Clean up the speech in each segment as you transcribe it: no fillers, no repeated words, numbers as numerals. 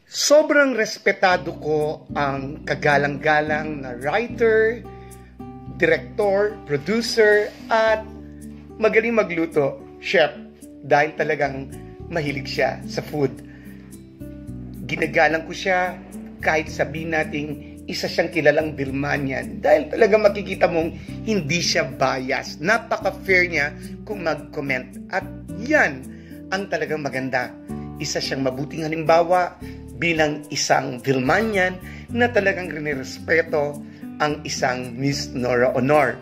Sobrang respetado ko ang kagalang-galang na writer, director, producer, at magaling magluto, chef, dahil talagang mahilig siya sa food. Ginagalang ko siya kahit sabihin nating isa siyang kilalang Birmanian dahil talagang makikita mong hindi siya bias. Napaka-fair niya kung mag-comment. At yan ang talagang maganda. Isa siyang mabuting halimbawa bilang isang Birmanian na talagang rinerespeto ang isang Miss Nora Aunor.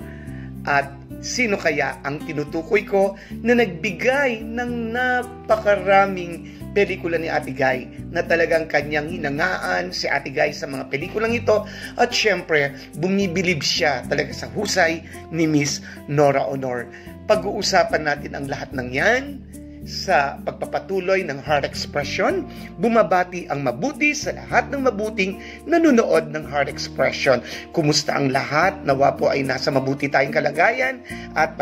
At sino kaya ang tinutukoy ko na nagbigay ng napakaraming pelikula ni Ate Guy na talagang kanyang hinangaan si Ate Guy sa mga pelikulang ito, at syempre bumibilib siya talaga sa husay ni Miss Nora Aunor. Pag-uusapan natin ang lahat ng yan sa pagpapatuloy ng Heart Expression. Bumabati ang mabuti sa lahat ng mabuting nanonood ng Heart Expression. Kumusta ang lahat? Nawa po ay nasa mabuti tayong kalagayan at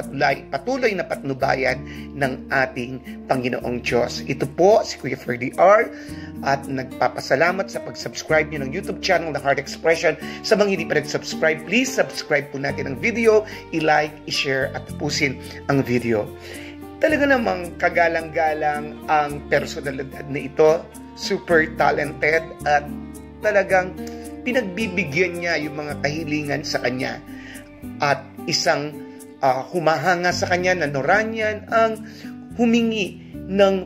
patuloy na patnubayan ng ating Panginoong Diyos. Ito po si Kuya Ferdy R. at nagpapasalamat sa pag-subscribe niyo ng YouTube channel na Heart Expression. Sa mga hindi pa nag-subscribe, please subscribe po natin ang video, i-like, i-share at tapusin ang video. Talaga namang kagalang-galang ang personalidad na ito, super talented at talagang pinagbibigyan niya yung mga kahilingan sa kanya. At isang humahanga sa kanya na Noranian ang humingi ng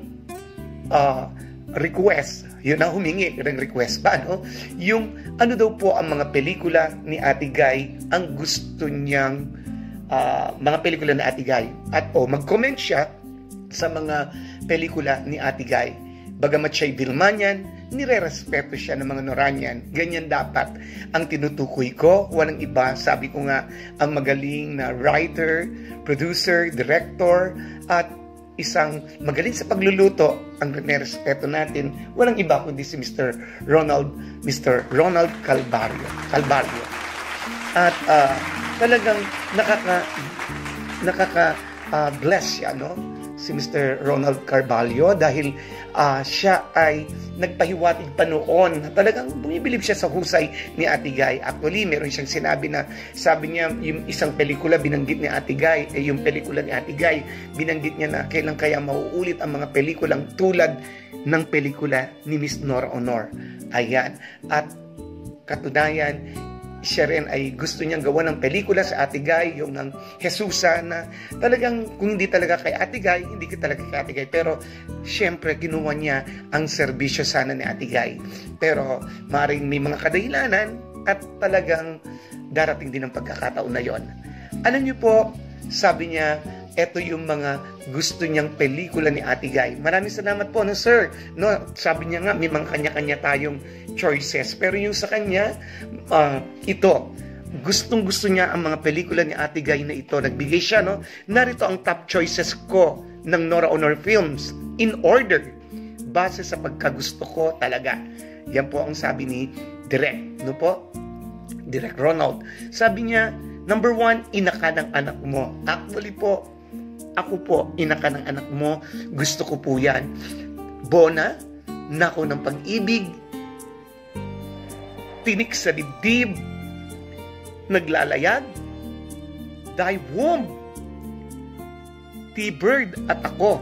request. Yun ang humingi ng request ba, no? Yung ano daw po ang mga pelikula ni Ate Guy ang gusto niyang mga pelikula ni Ate Guy. At mag-comment siya sa mga pelikula ni Ate Guy. Bagamat siya'y Birmanian, nire-respeto siya ng mga Noranian. Ganyan dapat ang tinutukoy ko. Walang iba, sabi ko nga, ang magaling na writer, producer, director, at isang magaling sa pagluluto ang nire-respeto natin. Walang iba kundi si Mr. Ronald Calvario. At talagang nakaka-bless siya, no? Si Mr. Ronald Carvalho dahil siya ay nagpahiwatig pa noon. Talagang bumibilib siya sa husay ni Ate Guy. Actually, meron siyang sinabi na, sabi niya, yung isang pelikula binanggit ni Ate Guy, yung pelikula ni Ate Guy, binanggit niya na kailan kaya mauulit ang mga pelikulang tulad ng pelikula ni Miss Nora Aunor. Ayan. At katunayan, siya rin ay gusto niyang gawa ng pelikula sa Ate Guy, yung ng Jesusa, na talagang kung hindi talaga kay Ate Guy, hindi ka talaga kay Ate Guy. Pero syempre ginawa niya ang serbisyo sana ni Ate Guy. Pero maaaring may mga kadahilanan at talagang darating din ang pagkakataon na yon. Alam niyo po, sabi niya, eto yung mga gusto niyang pelikula ni Ate Guy. Maraming salamat po, no, sir. No, sabi niya nga, may mga kanya-kanya tayong choices. Pero yung sa kanya, ito, gustong-gusto niya ang mga pelikula ni Ate Guy na ito. Nagbigay siya, no? Narito ang top choices ko ng Nora Aunor Films in order, base sa pagkagusto ko talaga. Yan po ang sabi ni Direk, no po? Direk Ronald. Sabi niya, number 1, ina ka ng anak mo. Actually po, ako po, ina ka ng anak mo. Gusto ko po yan. Bona, Nako ng Pag-ibig, Tinik sa Dibdib, Naglalayag, Die Womb, T-Bird at Ako.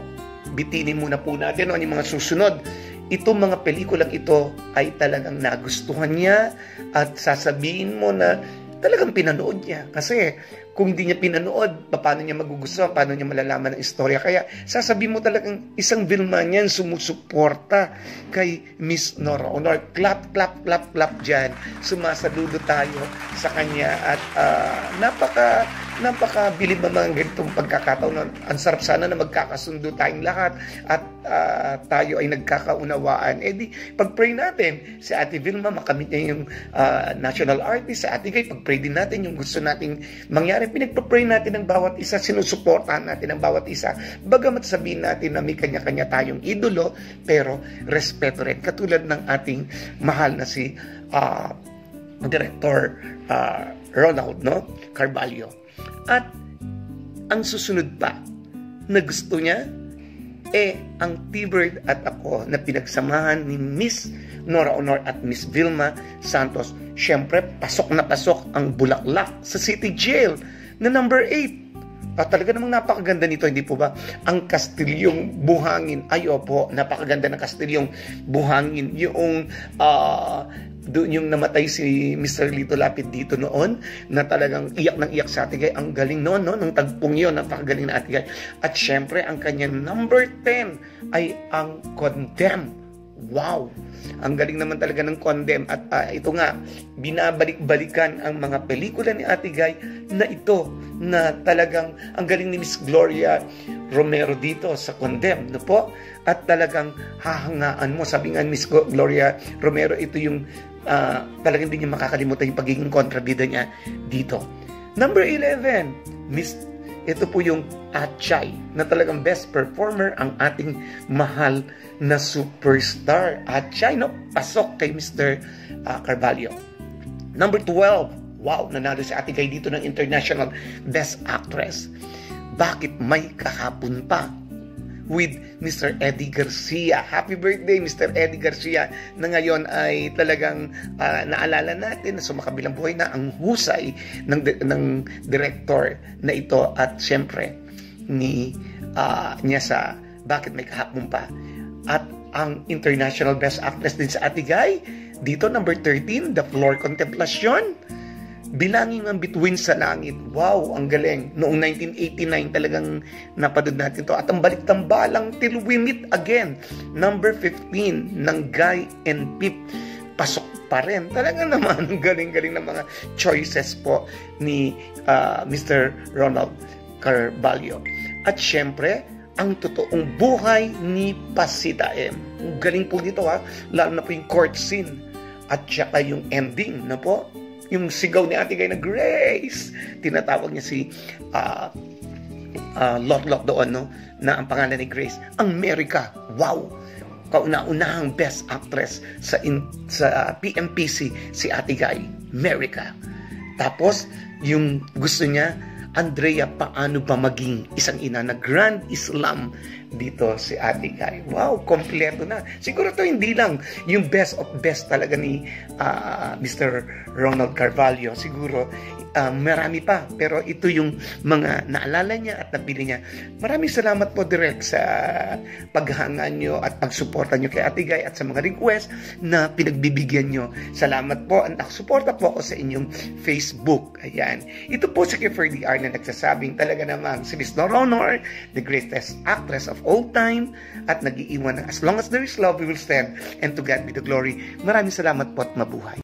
Bitinin muna po natin ang mga susunod. Itong mga pelikulang ito ay talagang nagustuhan niya at sasabihin mo na talagang pinanood niya. Kasi kung hindi niya pinanood, paano niya magugustuhan, paano niya malalaman ang istorya. Kaya sasabihin mo talagang isang Birmanian sumusuporta kay Miss Nora Aunor. Clap, clap, clap, clap dyan. Sumasaludo tayo sa kanya at napakabilib ng mga ganitong pagkakataon. Ang sarap sana na magkakasundo tayong lahat at tayo ay nagkakaunawaan. Eh di, pag-pray natin si Ate Vilma, makamit niya yung national artist. Sa Ate Guy, pag-pray din natin yung gusto nating mangyari. Pinagpa-pray natin ang bawat isa, sinusuportahan natin ang bawat isa. Bagamat sabihin natin na may kanya-kanya tayong idolo, pero respeto rin. Katulad ng ating mahal na si Director Ronald, no? Carvalho. At ang susunod pa na gusto niya, ang T-Bird at Ako na pinagsamahan ni Miss Nora Honor at Miss Vilma Santos. Siyempre, pasok na pasok ang Bulaklak sa City Jail na number 8. Talaga namang napakaganda nito, hindi po ba? Ang Kastilyong Buhangin. Ay, opo, napakaganda ng Kastilyong Buhangin. Yung doon yung namatay si Mr. Lito Lapid dito noon, na talagang iyak ng iyak sa Atigay. Ang galing noon, no? Ng tagpong yun, napakagaling na Atigay. At syempre, ang kanyang number 10 ay ang Condemn. Wow! Ang galing naman talaga ng Condemn. At ito nga, binabalik-balikan ang mga pelikula ni Ate Guy na ito, na talagang ang galing ni Miss Gloria Romero dito sa Condemn, no po? At talagang hahangaan mo, sabi nga Miss Gloria Romero, ito yung talagang hindi niya makakalimutan yung pagiging kontrabida niya dito. Number 11, ito po yung Atchay, na talagang best performer, ang ating mahal na superstar. Atchay, no? Pasok kay Mr. Carvalho. Number 12, wow, nanalo si Ate Guy dito ng International Best Actress. Bakit may kahapon pa? With Mr. Eddie Garcia. Happy birthday, Mr. Eddie Garcia, na ngayon ay talagang naalala natin na sumakabilang buhay na ang husay ng director na ito, at syempre niya sa Bakit May Kahapon Pa. At ang International Best Actress din sa Ate Guy dito, number 13, The Floor Contemplacion. Bilangin ang Bituin sa Langit. Wow, ang galing. Noong 1989 talagang napanood natin to. At ang Balik-Tambalang Till We Meet Again, number 15, ng Guy and Pip. Pasok pa rin. Talagang naman ang galing-galing ng mga choices po ni Mr. Ronald Carvalho. At syempre, ang totoong buhay ni Pasita M. Ang galing po dito, ha. Lalo na po yung court scene. At saka yung ending na po. Yung sigaw ni Ate Guy na Grace. Tinatawag niya si Lotlok doon, no? Na ang pangalan ni Grace. Ang America. Wow! Kauna-unahang best actress sa PMPC, si Ate Guy. America. Tapos, yung gusto niya, Andrea, paano ba maging isang ina, na Grand Islam dito si Ate Guy. Wow, kompleto na. Siguro to hindi lang yung best of best talaga ni Mr. Ronald Carvalho. Siguro marami pa, pero ito yung mga naalala niya at napili niya. Maraming salamat po direct sa paghanga nyo at pagsuporta nyo kay Ate Guy at sa mga request na pinagbibigyan nyo. Salamat po, at nakasuporta po ako sa inyong Facebook. Ayan. Ito po si Kiefer DR na nagsasabing talaga namang si Miss Nora Honor, the greatest actress of all time, at nag-iiwan ng as long as there is love, we will stand, and to God be the glory. Maraming salamat po at mabuhay.